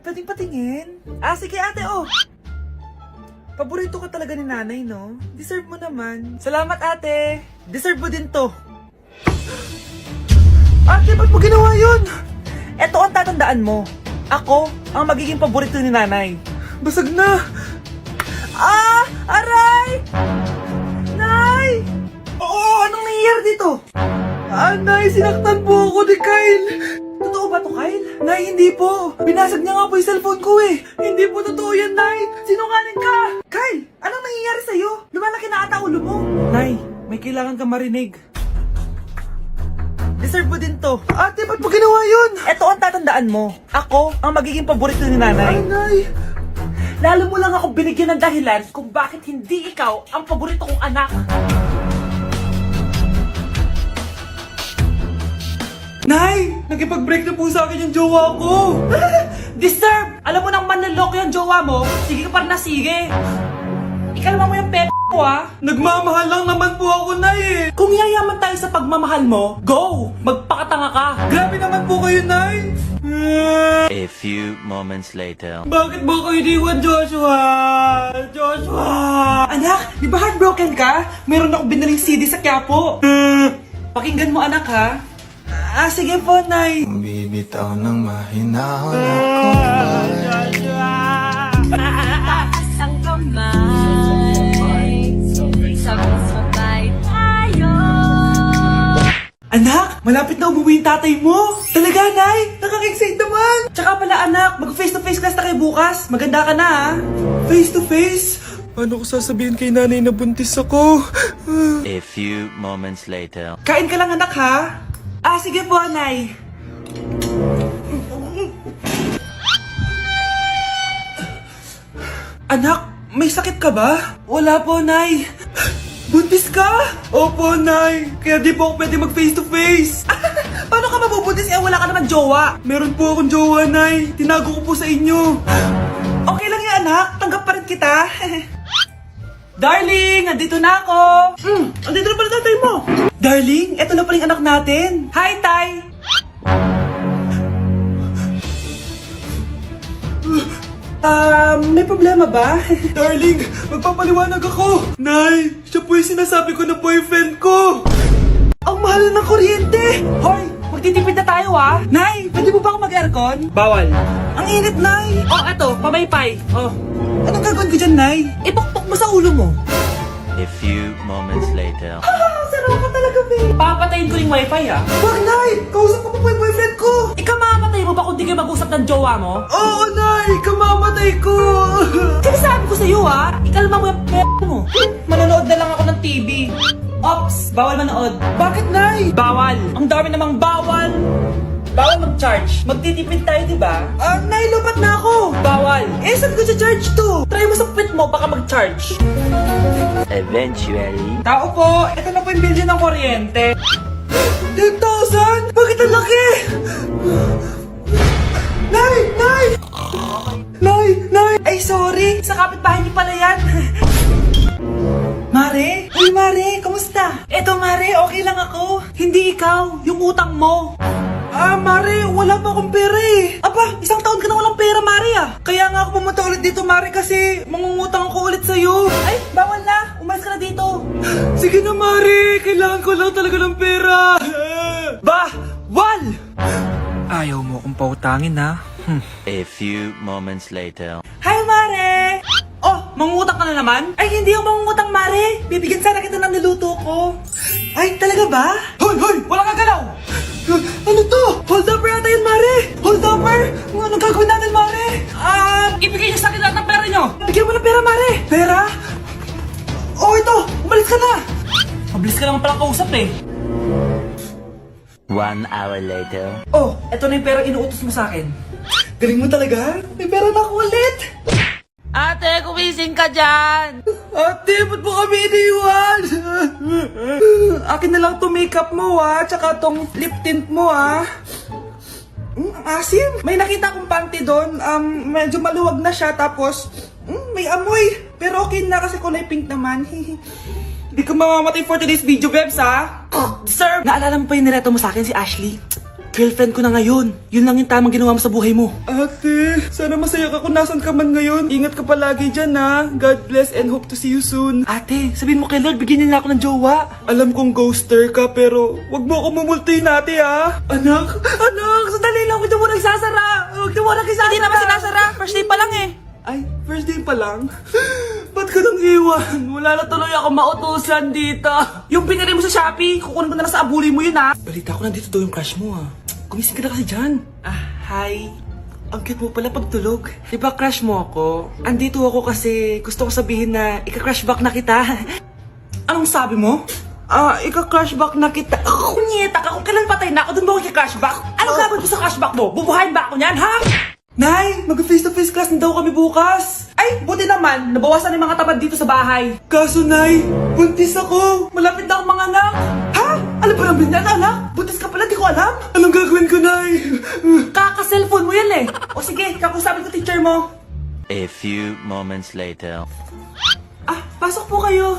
Pwedeng patingin? Sige ate, oh. Paborito ka talaga ni nanay, no? Deserve mo naman. Salamat ate. Deserve mo din to. Ate, ba't mo ginawa yun? Eto ang tatandaan mo. Ako ang magiging paborito ni nanay. Basag na. Aray! Nay! Oo, anong nangyayari dito? Nay, sinaktan po ako ni Kyle. Totoo ba to, Kyle? Nay, hindi po. Binasag niya nga po yung cellphone ko eh. Hindi po totoo yan, Nay. Sinungaling ka. Kyle, anong nangyayari sa'yo? Lumalaki na ata ulo mo. Nay, may kailangan kang marinig. Deserve mo din to. Ate, ba't mo ginawa yun? Eto ang tatandaan mo. Ako ang magiging paborito ni nanay. Nay. Lalo mo lang ako binigyan ng dahilan kung bakit hindi ikaw ang paborito kong anak. Nay! Nakipag-break na po sa akin yung jowa ko! Disturb! Alam mo nang manloloko yung jowa mo, sige ka pa rin na sige! Ikalma mo yung ko ah! Nagmamahal lang naman po ako, Nay eh! Kung yayaman tayo sa pagmamahal mo, go! Magpakatanga ka! Grabe naman po kayo, Nay! A few moments later. Bakit mo ko iniwan, Joshua? Joshua! Anak, di ba heartbroken ka? Meron ako binaling CD sa Quiapo. Pakinggan mo, anak, ha? Sige po, Nay. Bibitaw ng mahinahon ako Taas ang kamay, sabay-sabay tayo. Anak, malapit na umuwi yung tatay mo. Talaga, Nay? Nakaka-excite naman. Tsaka pala, anak, mag-face-to-face class na kayo bukas. Maganda ka na, ha? Face-to-face? Paano ko sasabihin kay nanay na buntis ako? A few moments later. Kain ka lang, anak, ha? Sige po, Nay. Anak, may sakit ka ba? Wala po, Nay. Buntis ka? Opo, Nay. Kaya di po ako pwede mag face to face. Paano ka mabubuntis? Wala ka naman jowa. Meron po akong jowa, Nay. Tinago ko po sa inyo. Okay lang yan, anak. Tanggap pa rin kita. Darling, nandito na ako. Andito na pala tatay mo. Darling, eto na pala yung anak natin. Hi, Tay. May problema ba? Darling, magpapaliwanag ako. Nay, siya po yung sinasabi ko na boyfriend ko. Ang mahal ng kuryente. Hoy, magtitipid na tayo ah. Nay, pwede mo ba ako mag-aircon? Bawal. Ang init, Nay. Eto, pamaypay. Anong gagawin ko dyan, Nay? Ipokpok mo sa ulo mo. A few moments later. Sarap ka talaga, babe. Papatayin ko yung wifi, ah. Wag, Nay! Kausap ko pa po yung boyfriend ko. Ikamamatay mo ba kung di kayo mag-usap ng jowa mo? Oo, Nay! Ikamamatay ko! Sinasabi ko sa'yo, ah. Ikalma mo yung mo. Manonood na lang ako ng TV. Ops! Bawal manood. Bakit, Nay? Bawal. Ang dami namang bawal. Bawal mag-charge. Magtitipid tayo, di ba? Nay, lupat na ako. Bawal. Saan ko sa-charge to? Try mo sa pit mo, baka mag-charge. Eventually. Tao po, ito na po yung bill ng kuryente. 10,000? Bakit ang laki? Nay! Nay! Nay! Nay! Ay, sorry. Sa kapitbahay niyo pala yan. Mare? Uy, Mare, kamusta? Eto, Mare, okay lang ako. Hindi ikaw, yung utang mo. Mare, wala pa akong pera eh. Aba, isang taon ka na walang pera, Mare ah. Kaya nga ako pumunta ulit dito, Mare, kasi mangungutang ako ulit sa'yo. Ay, bawal na. Umalis ka na dito. Sige na, Mare. Kailangan ko lang talaga ng pera. Wal! Ayaw mo akong pautangin, ha? A few moments later. Hi, Mare! Mangungutang ka na naman? Ay, hindi ako mangungutang, Mare. Bibigyan sana kita ng niluto ko. Ay, talaga ba? Hoy! Wala kang galaw! Ano to? Hold upper yata yun, Mare! Hold upper? Anong gagawin natin, Mare? Ibigay niyo sa akin lahat ng pera niyo! Bigyan mo ng pera, Mare! Pera? Ito! Umalis ka na! Mabilis ka naman palang kausap eh. 1 hour later. Eto na yung pera inuutos mo sa akin. Galing mo talaga? May pera na ako ulit! Ate, kumising ka dyan! Ate, ba't mo kami iniwan? Akin na lang to makeup mo tsaka tong lip tint mo Ang asim. May nakita akong panty doon, medyo maluwag na siya tapos may amoy. Pero okay na kasi kulay pink naman. Hindi ka mamamatay for today's video, Bebs, ha? Sir! Naalala mo pa yung nireto mo sa akin si Ashley? Girlfriend ko na ngayon. Yun lang yung tamang ginawa mo sa buhay mo. Ate, sana masaya ka kung nasan ka man ngayon. Ingat ka palagi dyan ha. God bless and hope to see you soon. Ate, sabihin mo kay Lord, bigyan niya ako ng jowa. Alam kong ghoster ka pero wag mo ako mumultuhin ate ha. Anak, sandali lang. Huwag mo nagsasara. Huwag mo nagsasara. Hindi naman sinasara. First day pa lang eh. Ay, first day pa lang? Ba't ka nang iwan? Wala na tuloy ako mautusan dito. Yung pinili mo sa Shopee, kukunin ko na lang sa abuli mo yun ha. Balita ko nandito daw yung crush mo ha. Gumising ka na kasi dyan. Hi. Ang cute mo pala pagtulog. Diba crush mo ako? Andito ako kasi gusto ko sabihin na ika-crush back na kita. Anong sabi mo? Ika-crush back na kita. Kunyeta ka, kung kailan patay na ako, dun ba ako ika-crush back? Anong gagawin ko sa crush back mo? Bubuhayin ba ako niyan, ha? Nay, mag-face-to-face class na daw kami bukas. Ay, buti naman, nabawasan yung mga tamad dito sa bahay. Kaso, Nay, buntis ako. Malapit na akong mga anak. Ha? Alam ba naman yan, anak? Buntis ka pala, di ko alam. Anong gagawin ko, Nay? Kaka-cellphone mo yan eh. O sige, kakusapin ko teacher mo. A few moments later. Pasok po kayo.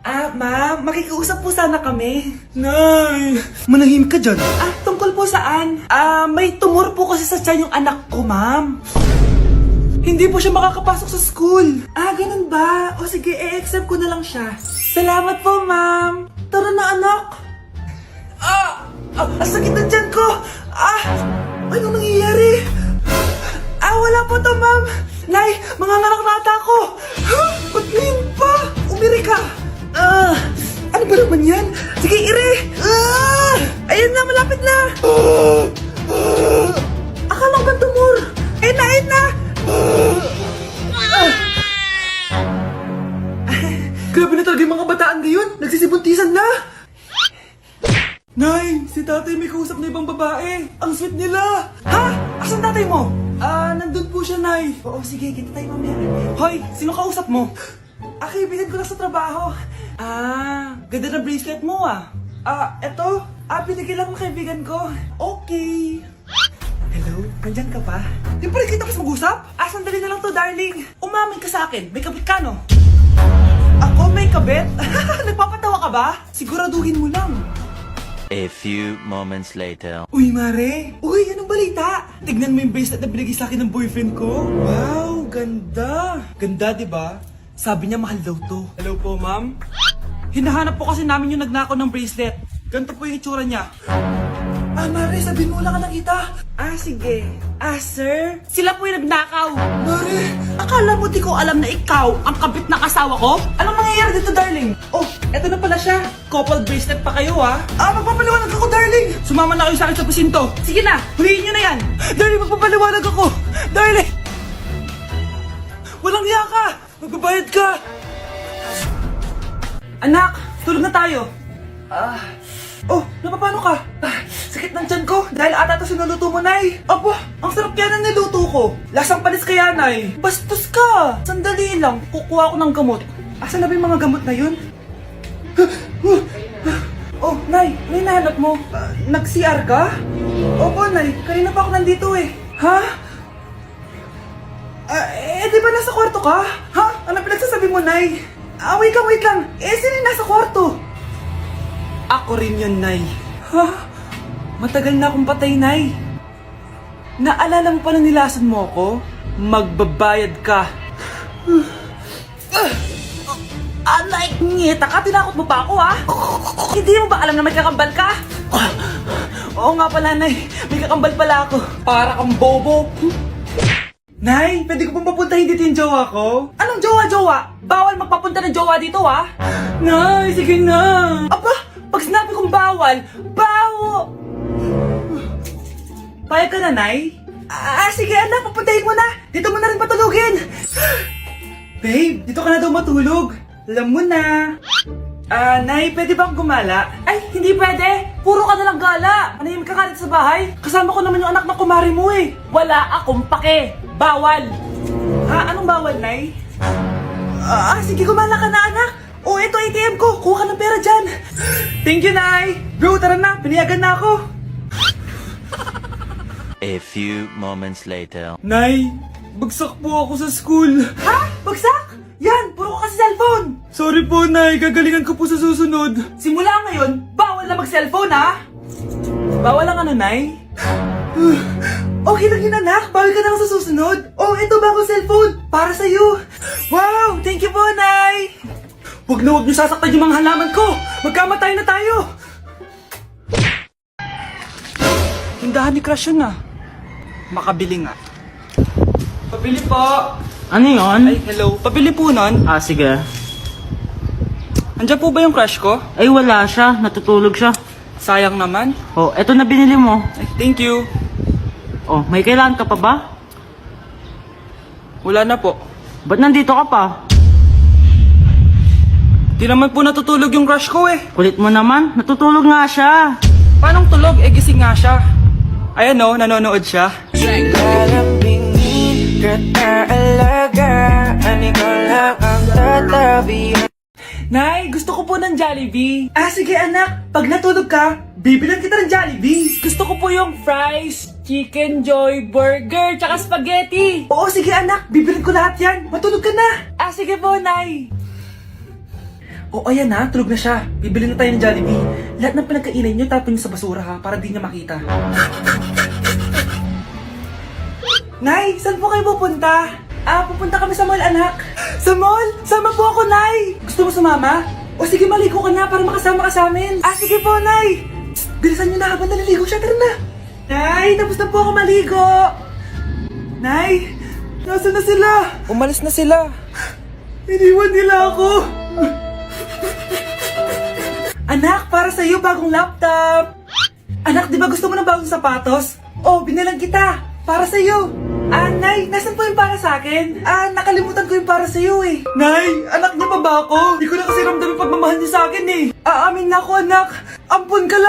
Ma'am, makikiusap po sana kami. Nay, manahim ka dyan. Tungkol po saan? May tumor po kasi sa tiyan yung anak ko, ma'am. Hindi po siya makakapasok sa school. Ganun ba? O sige, i-accept ko na lang siya. Salamat po, ma'am. Tara na, anak. Ang sakit na tiyan ko. Anong nangyayari? Wala po to, ma'am. Nay, manganganak na ata ako. Ba't ngayon pa? Umiri ka. Ano ba naman yan? Sige, ire! Ayan na, malapit na! Akala ko ba tumor? Ayun na! Grabe na talaga yung mga bataan ngayon! Nagsisibuntisan na! Nay, si tatay may kausap na ibang babae. Ang sweet nila! Ha? Asan tatay mo? Nandun po siya, Nay. Oo, sige, kita tayo mamaya. Hoy, sino kausap mo? Kaibigan ko lang sa trabaho. Ganda na bracelet mo eto. Binigyan lang ng kaibigan ko. Okay. Hello, nandyan ka pa? Di pa rin kita kasi mag-usap? Sandali na lang to, darling. Umamin ka sa akin, may kabit ka, no? Ako may kabit? Nagpapatawa ka ba? Siguraduhin mo lang. A few moments later. Uy, Mare! Uy, anong balita? Tignan mo yung bracelet na binigay sa akin ng boyfriend ko. Wow, ganda! Ganda, di ba? Sabi niya mahal daw to. Hello po, ma'am? Hinahanap po kasi namin yung nagnakaw ng bracelet. Ganito po yung itsura niya. Mare, sabihin mo lang ka nakita. Sige. Sir? Sila po yung nagnakaw. Mare, akala mo di ko alam na ikaw ang kabit ng asawa ko? Anong mangyayari dito, darling? Oh, eto na pala siya. Couple bracelet pa kayo, magpapaliwanag ako, darling. Sumama na kayo sa akin sa presinto. Sige na, huliin nyo na yan. Darling, magpapaliwanag ako. Darling! Walang hiya ka! Magbabayad ka! Anak, tulog na tayo. Napapano ka? Sakit ng tiyan ko dahil ata ito sinuluto mo, Nay. Aba, ang sarap kaya ng niluto ko. Lasang panis kaya, Nay. Bastos ka. Sandali lang, kukuha ko ng gamot. Asan na ba yung mga gamot na yun? Nay, ano yung nahanap mo? Nag-CR ka? Opo, Nay. Kanina pa ako nandito eh. Ha? Di ba nasa kwarto ka? Ha? Ano pinagsasabi mo, Nay? Wait lang. Sino yung nasa kwarto? Ako rin yun, Nay. Ha? Matagal na akong patay, Nay. Naalala mo pa na nilasan mo ako? Magbabayad ka. Nay, ngita ka. Tinakot mo pa ako, ha? Hindi mo ba alam na may kakambal ka? Oo nga pala, Nay. May kakambal pala ako. Para kang bobo. Nay, pwede ko pong papuntahin dito yung jowa ko? Anong jowa-jowa? Bawal magpapunta ng jowa dito, Nay, sige na. Aba, pag sinabi kong bawal, Payag ka na, Nay? Sige anak, papuntahin mo na. Dito mo na rin patulugin. Babe, dito ka na daw matulog. Alam mo na. Nay, pwede bang gumala? Ay, hindi pwede. Puro ka nalang gala. Manahimik ka ka dito sa bahay. Kasama ko naman yung anak ng kumari mo eh. Wala akong pake. Bawal. Anong bawal, Nay? Sige, gumala ka na, anak. Ito ATM ko. Kuha ka ng pera dyan. Thank you, Nay. Bro, tara na. Pinayagan na ako. A few moments later. Nay, bagsak po ako sa school. Ha? Bagsak? Yan, puro ka kasi cellphone. Sorry po, Nay. Gagalingan ko po sa susunod. Simula ngayon, bawal na mag-cellphone, ha? Bawal lang ano, Nay? Okay lang yun, anak. Bawi ka na lang sa susunod. Oh, ito bagong cellphone. Para sa'yo. Wow! Thank you po, Nay! Huwag niyo sasaktan yung mga halaman ko. Magkamatay na tayo. Tindahan ni Crush yun, ah. Makabili nga. Pabili po. Ano yun? Ay, hello. Pabili po nun. Ah, sige. Andiyan po ba yung crush ko? Ay, wala siya. Natutulog siya. Sayang naman. Oh, eto na binili mo. Ay, thank you. Oh, may kailangan ka pa ba? Wala na po. Ba't nandito ka pa? Di naman po natutulog yung crush ko eh. Kulit mo naman. Natutulog nga siya. Paanong tulog? Eh, gising nga siya. Ayan o, nanonood siya. Lalambingin kita alagaan, ikaw lang ang tatabihan. Nay, gusto ko po ng Jollibee. Ah, sige anak. Pag natulog ka, bibilan kita ng Jollibee. Gusto ko po yung fries, chicken joy, burger, tsaka spaghetti. Oo, sige anak. Bibilan ko lahat yan. Matulog ka na. Ah, sige po, Nay. Oo, ayan na. Tulog na siya. Bibilin na tayo ng Jollibee. Lahat ng pinagkainan niyo, tapon niyo sa basura ha, para di niya makita. Nay, saan po kayo pupunta? Ah, pupunta kami sa mall, anak. Sa mall? Sama po ako, Nay. Gusto mo sumama? O sige, maligo ka na para makasama ka sa amin. Ah, sige po, Nay. Bilisan niyo na habang naliligo siya. Tara na. Nay, tapos na po ako maligo. Nay, nasaan na sila? Umalis na sila. Iniwan nila ako. Anak, para sa'yo bagong laptop. Anak, di ba gusto mo ng bagong sapatos? Oh, binilang kita. Para sa'yo. Ah, Nay, nasan po yung para sa akin? Ah, nakalimutan ko yung para sa'yo eh. Nay, anak niya pa ba ako? Di ko na kasi ramdam yung pagmamahal niya sa akin eh. Aamin na ako, anak. Ampun ka lang.